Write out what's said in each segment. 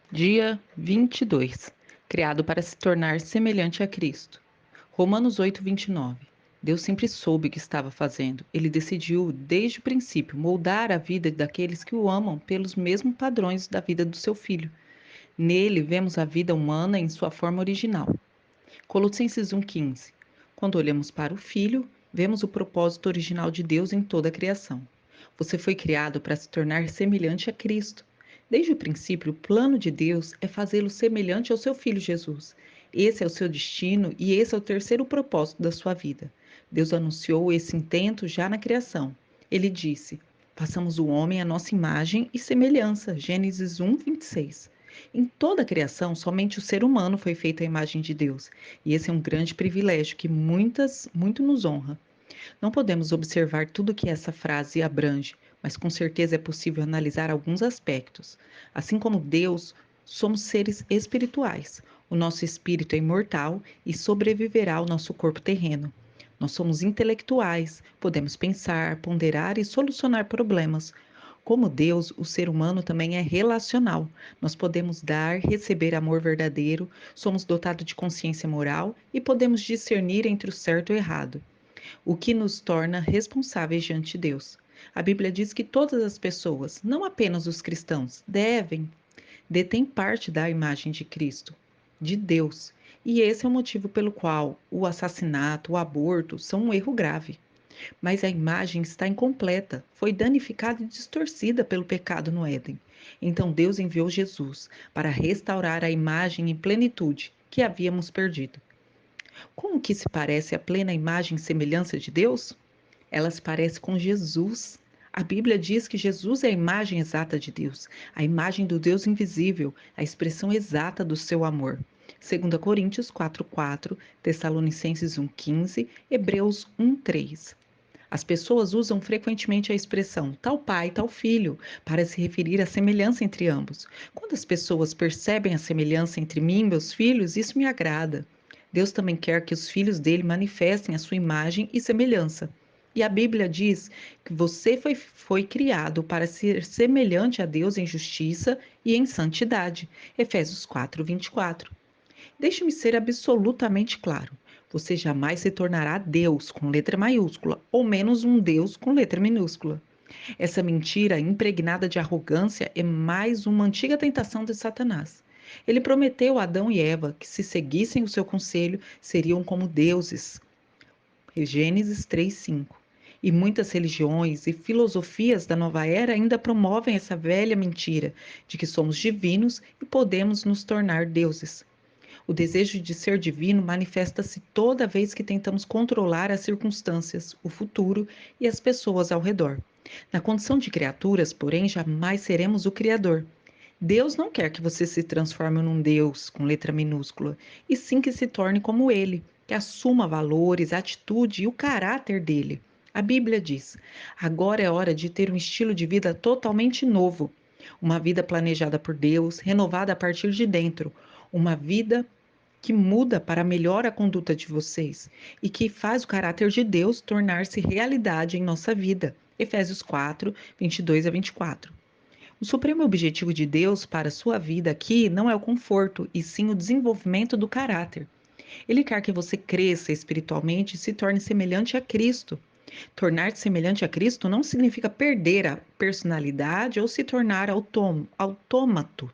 Dia 22. Criado para se tornar semelhante a Cristo. Romanos 8:29. Deus sempre soube o que estava fazendo. Ele decidiu, desde o princípio, moldar a vida daqueles que o amam pelos mesmos padrões da vida do seu Filho. Nele vemos a vida humana em sua forma original. Colossenses 1:15. Quando olhamos para o Filho, vemos o propósito original de Deus em toda a criação. Você foi criado para se tornar semelhante a Cristo. Desde o princípio, o plano de Deus é fazê-lo semelhante ao seu Filho Jesus. Esse é o seu destino e esse é o terceiro propósito da sua vida. Deus anunciou esse intento já na criação. Ele disse: façamos o homem à nossa imagem e semelhança. Gênesis 1:26. Em toda a criação, somente o ser humano foi feito à imagem de Deus, e esse é um grande privilégio que muito nos honra. Não podemos observar tudo que essa frase abrange, mas com certeza é possível analisar alguns aspectos. Assim como Deus, somos seres espirituais. O nosso espírito é imortal e sobreviverá ao nosso corpo terreno. Nós somos intelectuais, podemos pensar, ponderar e solucionar problemas. Como Deus, o ser humano também é relacional. Nós podemos dar, receber amor verdadeiro, somos dotados de consciência moral e podemos discernir entre o certo e o errado, o que nos torna responsáveis diante de Deus. A Bíblia diz que todas as pessoas, não apenas os cristãos, detêm parte da imagem de Cristo, de Deus. E esse é o motivo pelo qual o assassinato, o aborto são um erro grave. Mas a imagem está incompleta, foi danificada e distorcida pelo pecado no Éden. Então Deus enviou Jesus para restaurar a imagem em plenitude que havíamos perdido. Como que se parece a plena imagem e semelhança de Deus? Ela se parece com Jesus. A Bíblia diz que Jesus é a imagem exata de Deus, a imagem do Deus invisível, a expressão exata do seu amor. 2 Coríntios 4:4, Tessalonicenses 1:15, Hebreus 1:3. As pessoas usam frequentemente a expressão tal pai, tal filho, para se referir à semelhança entre ambos. Quando as pessoas percebem a semelhança entre mim e meus filhos, isso me agrada. Deus também quer que os filhos dele manifestem a sua imagem e semelhança. E a Bíblia diz que você foi criado para ser semelhante a Deus em justiça e em santidade. Efésios 4:24. Deixe-me ser absolutamente claro. Você jamais se tornará Deus com letra maiúscula, ou menos um Deus com letra minúscula. Essa mentira impregnada de arrogância é mais uma antiga tentação de Satanás. Ele prometeu a Adão e Eva que, se seguissem o seu conselho, seriam como deuses. Gênesis 3:5. E muitas religiões e filosofias da nova era ainda promovem essa velha mentira de que somos divinos e podemos nos tornar deuses. O desejo de ser divino manifesta-se toda vez que tentamos controlar as circunstâncias, o futuro e as pessoas ao redor. Na condição de criaturas, porém, jamais seremos o Criador. Deus não quer que você se transforme num Deus com letra minúscula, e sim que se torne como Ele, que assuma valores, atitude e o caráter dele. A Bíblia diz: agora é hora de ter um estilo de vida totalmente novo, uma vida planejada por Deus, renovada a partir de dentro, uma vida que muda para melhor a conduta de vocês e que faz o caráter de Deus tornar-se realidade em nossa vida. Efésios 4:22-24. O supremo objetivo de Deus para a sua vida aqui não é o conforto, e sim o desenvolvimento do caráter. Ele quer que você cresça espiritualmente e se torne semelhante a Cristo. Tornar-se semelhante a Cristo não significa perder a personalidade ou se tornar autômato.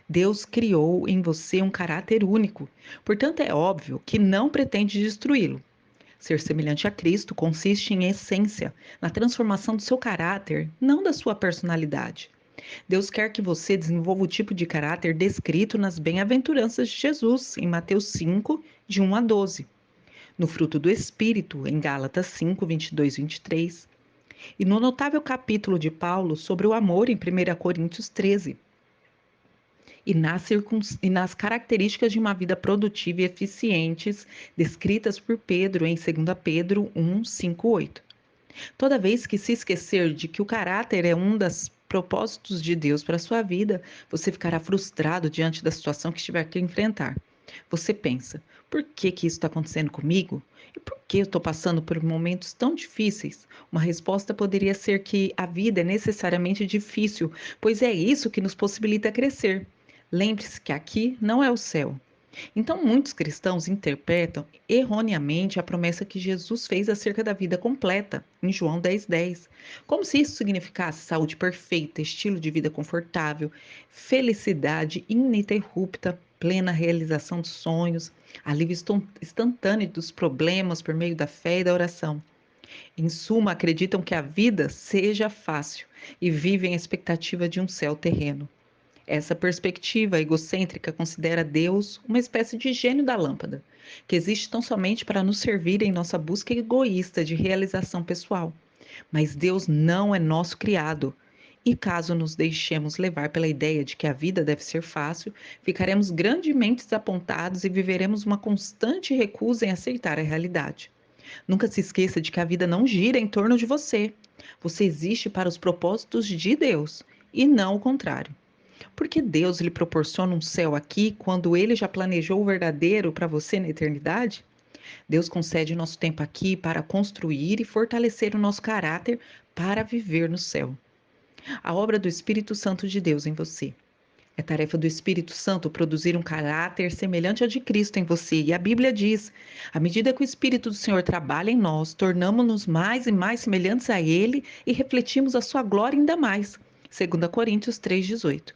Deus criou em você um caráter único, portanto é óbvio que não pretende destruí-lo. Ser semelhante a Cristo consiste em essência, na transformação do seu caráter, não da sua personalidade. Deus quer que você desenvolva o tipo de caráter descrito nas bem-aventuranças de Jesus, em Mateus 5, de 1-12, no fruto do Espírito, em Gálatas 5, 22-23, e no notável capítulo de Paulo sobre o amor, em 1 Coríntios 13. E nas características de uma vida produtiva e eficientes, descritas por Pedro em 2 Pedro 1, 5, 8. Toda vez que se esquecer de que o caráter é um dos propósitos de Deus para a sua vida, você ficará frustrado diante da situação que estiver que enfrentar. Você pensa: por que isso está acontecendo comigo? E por que eu estou passando por momentos tão difíceis? Uma resposta poderia ser que a vida é necessariamente difícil, pois é isso que nos possibilita crescer. Lembre-se que aqui não é o céu. Então, muitos cristãos interpretam erroneamente a promessa que Jesus fez acerca da vida completa, em João 10,10, como se isso significasse saúde perfeita, estilo de vida confortável, felicidade ininterrupta, plena realização dos sonhos, alívio instantâneo dos problemas por meio da fé e da oração. Em suma, acreditam que a vida seja fácil e vivem a expectativa de um céu terreno. Essa perspectiva egocêntrica considera Deus uma espécie de gênio da lâmpada, que existe tão somente para nos servir em nossa busca egoísta de realização pessoal. Mas Deus não é nosso criado. E caso nos deixemos levar pela ideia de que a vida deve ser fácil, ficaremos grandemente desapontados e viveremos uma constante recusa em aceitar a realidade. Nunca se esqueça de que a vida não gira em torno de você. Você existe para os propósitos de Deus e não o contrário. Porque Deus lhe proporciona um céu aqui quando ele já planejou o verdadeiro para você na eternidade? Deus concede nosso tempo aqui para construir e fortalecer o nosso caráter para viver no céu. A obra do Espírito Santo de Deus em você. É tarefa do Espírito Santo produzir um caráter semelhante ao de Cristo em você. E a Bíblia diz: à medida que o Espírito do Senhor trabalha em nós, tornamos-nos mais e mais semelhantes a Ele e refletimos a sua glória ainda mais. 2 Coríntios 3,18.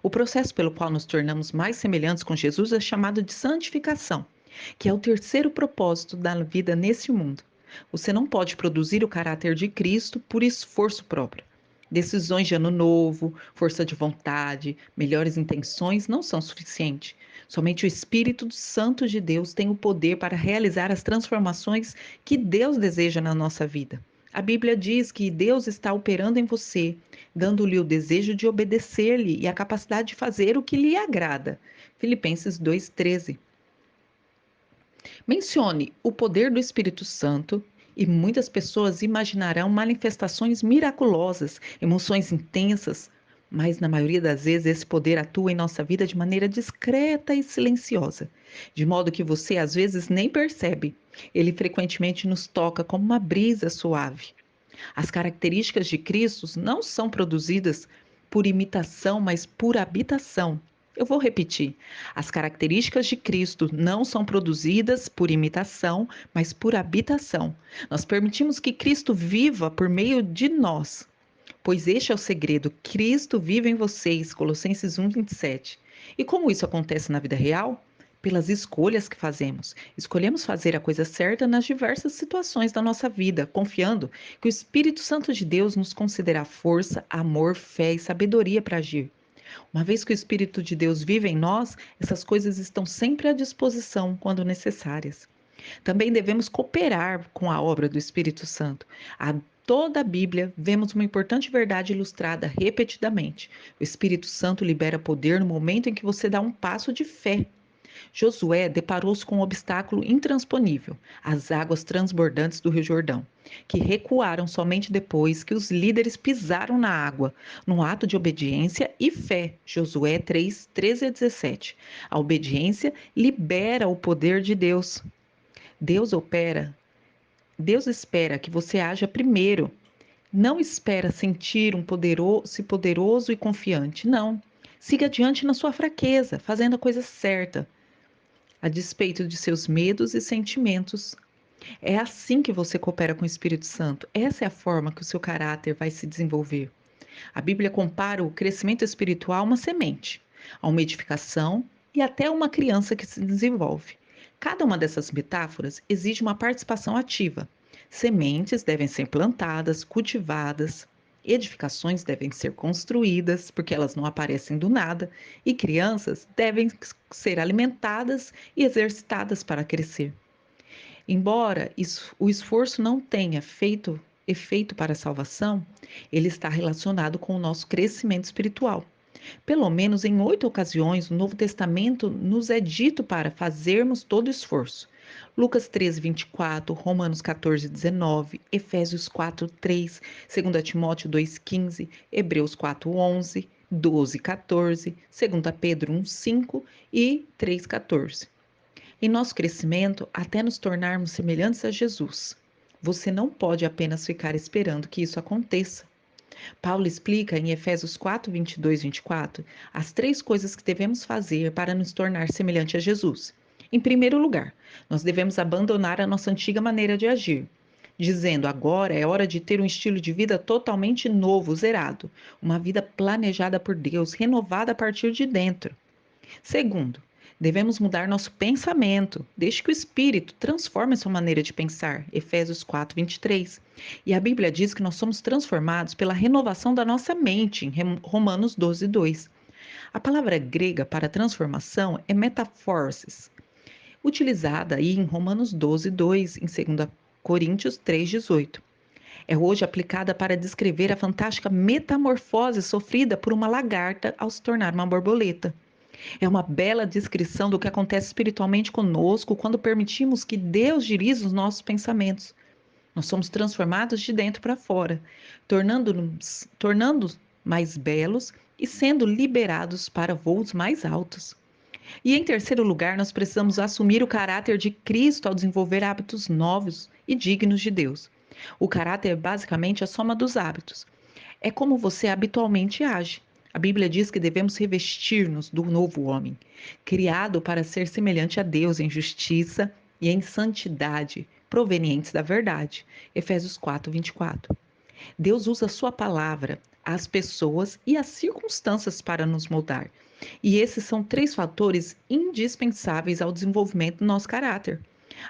O processo pelo qual nos tornamos mais semelhantes com Jesus é chamado de santificação, que é o terceiro propósito da vida nesse mundo. Você não pode produzir o caráter de Cristo por esforço próprio. Decisões de ano novo, força de vontade, melhores intenções não são suficientes. Somente o Espírito Santo de Deus tem o poder para realizar as transformações que Deus deseja na nossa vida. A Bíblia diz que Deus está operando em você, dando-lhe o desejo de obedecer-lhe e a capacidade de fazer o que lhe agrada. Filipenses 2,13. Mencione o poder do Espírito Santo e muitas pessoas imaginarão manifestações miraculosas, emoções intensas, mas na maioria das vezes esse poder atua em nossa vida de maneira discreta e silenciosa, de modo que você às vezes nem percebe. Ele frequentemente nos toca como uma brisa suave. As características de Cristo não são produzidas por imitação, mas por habitação. Eu vou repetir. As características de Cristo não são produzidas por imitação, mas por habitação. Nós permitimos que Cristo viva por meio de nós, pois este é o segredo. Cristo vive em vocês, Colossenses 1,27. E como isso acontece na vida real? Pelas escolhas que fazemos. Escolhemos fazer a coisa certa nas diversas situações da nossa vida, confiando que o Espírito Santo de Deus nos concederá força, amor, fé e sabedoria para agir. Uma vez que o Espírito de Deus vive em nós, essas coisas estão sempre à disposição quando necessárias. Também devemos cooperar com a obra do Espírito Santo. A toda a Bíblia vemos uma importante verdade ilustrada repetidamente. O Espírito Santo libera poder no momento em que você dá um passo de fé. Josué deparou-se com um obstáculo intransponível, as águas transbordantes do Rio Jordão, que recuaram somente depois que os líderes pisaram na água, num ato de obediência e fé. Josué 3, 13 a 17. A obediência libera o poder de Deus. Deus opera, Deus espera que você haja primeiro. Não espera sentir se poderoso e confiante. Não. Siga adiante na sua fraqueza, fazendo a coisa certa, a despeito de seus medos e sentimentos. É assim que você coopera com o Espírito Santo. Essa é a forma que o seu caráter vai se desenvolver. A Bíblia compara o crescimento espiritual a uma semente, a uma edificação e até a uma criança que se desenvolve. Cada uma dessas metáforas exige uma participação ativa. Sementes devem ser plantadas, cultivadas, edificações devem ser construídas, porque elas não aparecem do nada, e crianças devem ser alimentadas e exercitadas para crescer. Embora o esforço não tenha feito efeito para a salvação, ele está relacionado com o nosso crescimento espiritual. Pelo menos em 8 ocasiões, o Novo Testamento nos é dito para fazermos todo o esforço. Lucas 13, 24, Romanos 14, 19, Efésios 4, 3, 2 Timóteo 2, 15, Hebreus 4, 11, 12, 14, 2 Pedro 1, 5 e 3, 14. Em nosso crescimento, até nos tornarmos semelhantes a Jesus. Você não pode apenas ficar esperando que isso aconteça. Paulo explica em Efésios 4, 22 e 24 as três coisas que devemos fazer para nos tornar semelhante a Jesus. Em primeiro lugar, nós devemos abandonar a nossa antiga maneira de agir, dizendo agora é hora de ter um estilo de vida totalmente novo, zerado, uma vida planejada por Deus, renovada a partir de dentro. Segundo, devemos mudar nosso pensamento, desde que o Espírito transforme sua maneira de pensar. Efésios 4, 23. E a Bíblia diz que nós somos transformados pela renovação da nossa mente, em Romanos 12, 2. A palavra grega para transformação é metaphorsis, utilizada aí em Romanos 12, 2, em 2 Coríntios 3, 18. É hoje aplicada para descrever a fantástica metamorfose sofrida por uma lagarta ao se tornar uma borboleta. É uma bela descrição do que acontece espiritualmente conosco quando permitimos que Deus dirija os nossos pensamentos. Nós somos transformados de dentro para fora, tornando-nos mais belos e sendo liberados para voos mais altos. E em terceiro lugar, nós precisamos assumir o caráter de Cristo ao desenvolver hábitos novos e dignos de Deus. O caráter é basicamente a soma dos hábitos. É como você habitualmente age. A Bíblia diz que devemos revestir-nos do novo homem, criado para ser semelhante a Deus em justiça e em santidade, provenientes da verdade. Efésios 4, 24. Deus usa a sua palavra, as pessoas e as circunstâncias para nos moldar. E esses são três fatores indispensáveis ao desenvolvimento do nosso caráter.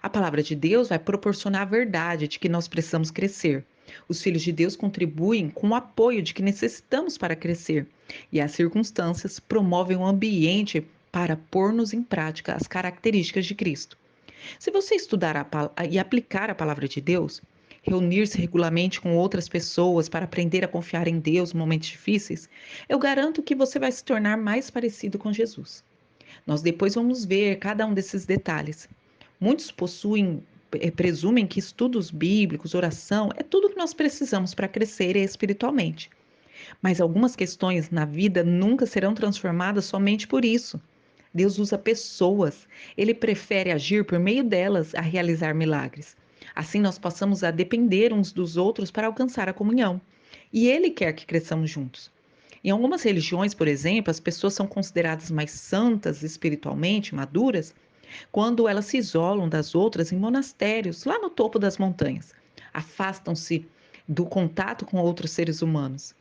A palavra de Deus vai proporcionar a verdade de que nós precisamos crescer. Os filhos de Deus contribuem com o apoio de que necessitamos para crescer. E as circunstâncias promovem um ambiente para pôr-nos em prática as características de Cristo. Se você estudar e aplicar a palavra de Deus, reunir-se regularmente com outras pessoas para aprender a confiar em Deus em momentos difíceis, eu garanto que você vai se tornar mais parecido com Jesus. Nós depois vamos ver cada um desses detalhes. Muitos presumem que estudos bíblicos, oração, é tudo que nós precisamos para crescer espiritualmente. Mas algumas questões na vida nunca serão transformadas somente por isso. Deus usa pessoas, ele prefere agir por meio delas a realizar milagres. Assim nós passamos a depender uns dos outros para alcançar a comunhão. E ele quer que cresçamos juntos. Em algumas religiões, por exemplo, as pessoas são consideradas mais santas espiritualmente, maduras, quando elas se isolam das outras em monastérios, lá no topo das montanhas. Afastam-se do contato com outros seres humanos.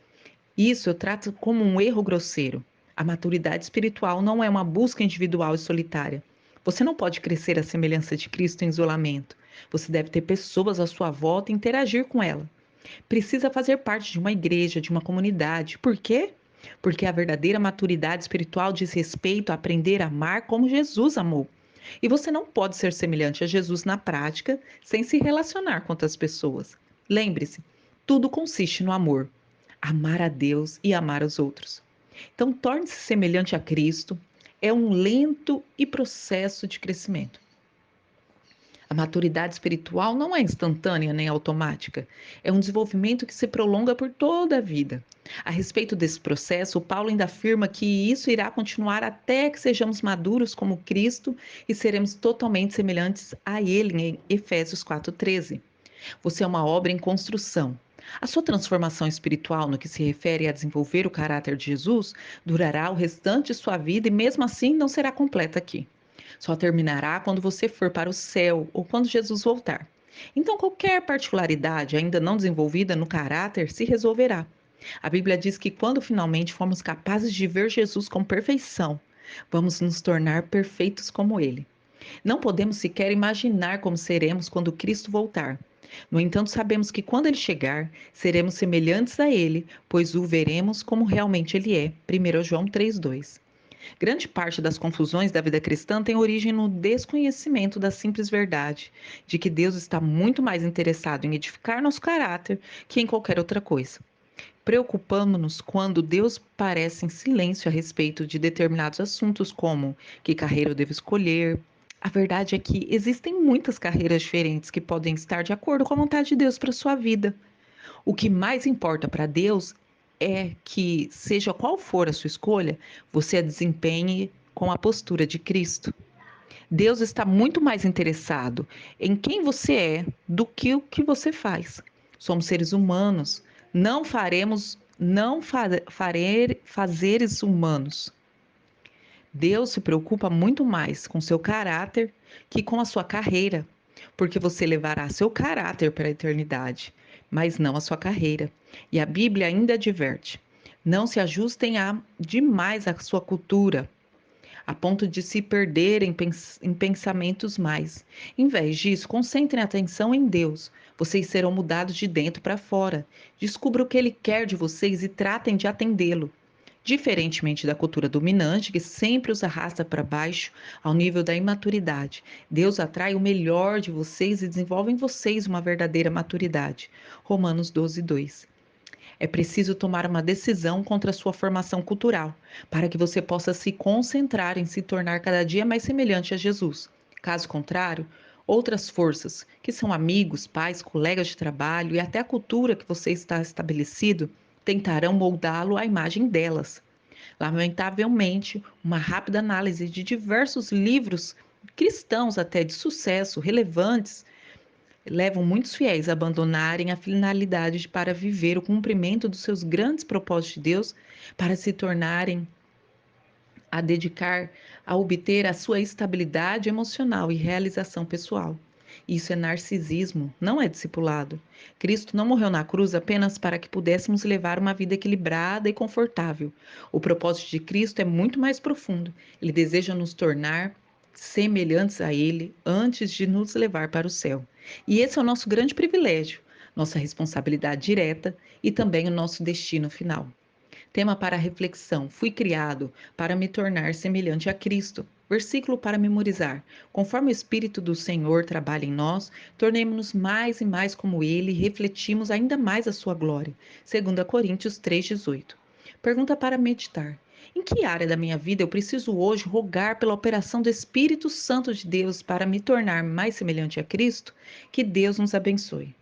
Isso eu trato como um erro grosseiro. A maturidade espiritual não é uma busca individual e solitária. Você não pode crescer à semelhança de Cristo em isolamento. Você deve ter pessoas à sua volta e interagir com ela. Precisa fazer parte de uma igreja, de uma comunidade. Por quê? Porque a verdadeira maturidade espiritual diz respeito a aprender a amar como Jesus amou. E você não pode ser semelhante a Jesus na prática sem se relacionar com outras pessoas. Lembre-se, tudo consiste no amor. Amar a Deus e amar os outros. Então, torne-se semelhante a Cristo. É um lento e processo de crescimento. A maturidade espiritual não é instantânea nem automática. É um desenvolvimento que se prolonga por toda a vida. A respeito desse processo, Paulo ainda afirma que isso irá continuar até que sejamos maduros como Cristo e seremos totalmente semelhantes a Ele em Efésios 4,13. Você é uma obra em construção. A sua transformação espiritual no que se refere a desenvolver o caráter de Jesus durará o restante de sua vida e mesmo assim não será completa aqui. Só terminará quando você for para o céu ou quando Jesus voltar. Então, qualquer particularidade ainda não desenvolvida no caráter se resolverá. A Bíblia diz que quando finalmente formos capazes de ver Jesus com perfeição, vamos nos tornar perfeitos como Ele. Não podemos sequer imaginar como seremos quando Cristo voltar. No entanto, sabemos que quando Ele chegar, seremos semelhantes a Ele, pois o veremos como realmente Ele é. 1 João 3,2. Grande parte das confusões da vida cristã tem origem no desconhecimento da simples verdade, de que Deus está muito mais interessado em edificar nosso caráter que em qualquer outra coisa. Preocupamos-nos quando Deus parece em silêncio a respeito de determinados assuntos, como que carreira eu devo escolher. A verdade é que existem muitas carreiras diferentes que podem estar de acordo com a vontade de Deus para a sua vida. O que mais importa para Deus é que, seja qual for a sua escolha, você a desempenhe com a postura de Cristo. Deus está muito mais interessado em quem você é do que o que você faz. Somos seres humanos, Não faremos, não fa fare, fazeres humanos. Deus se preocupa muito mais com seu caráter que com a sua carreira, porque você levará seu caráter para a eternidade, mas não a sua carreira. E a Bíblia ainda adverte: não se ajustem demais à sua cultura, a ponto de se perderem em pensamentos mais. Em vez disso, concentrem a atenção em Deus. Vocês serão mudados de dentro para fora. Descubra o que Ele quer de vocês e tratem de atendê-lo. Diferentemente da cultura dominante, que sempre os arrasta para baixo ao nível da imaturidade, Deus atrai o melhor de vocês e desenvolve em vocês uma verdadeira maturidade. Romanos 12, 2. É preciso tomar uma decisão contra a sua formação cultural, para que você possa se concentrar em se tornar cada dia mais semelhante a Jesus. Caso contrário, outras forças, que são amigos, pais, colegas de trabalho e até a cultura que você está estabelecido, tentarão moldá-lo à imagem delas. Lamentavelmente, uma rápida análise de diversos livros cristãos até de sucesso, relevantes, levam muitos fiéis a abandonarem a finalidade para viver o cumprimento dos seus grandes propósitos de Deus, para se tornarem a dedicar a obter a sua estabilidade emocional e realização pessoal. Isso é narcisismo, não é discipulado. Cristo não morreu na cruz apenas para que pudéssemos levar uma vida equilibrada e confortável. O propósito de Cristo é muito mais profundo. Ele deseja nos tornar semelhantes a Ele antes de nos levar para o céu. E esse é o nosso grande privilégio, nossa responsabilidade direta e também o nosso destino final. Tema para reflexão: fui criado para me tornar semelhante a Cristo. Versículo para memorizar: conforme o Espírito do Senhor trabalha em nós, tornemo-nos mais e mais como Ele e refletimos ainda mais a sua glória. 2 Coríntios 3,18. Pergunta para meditar: em que área da minha vida eu preciso hoje rogar pela operação do Espírito Santo de Deus para me tornar mais semelhante a Cristo? Que Deus nos abençoe.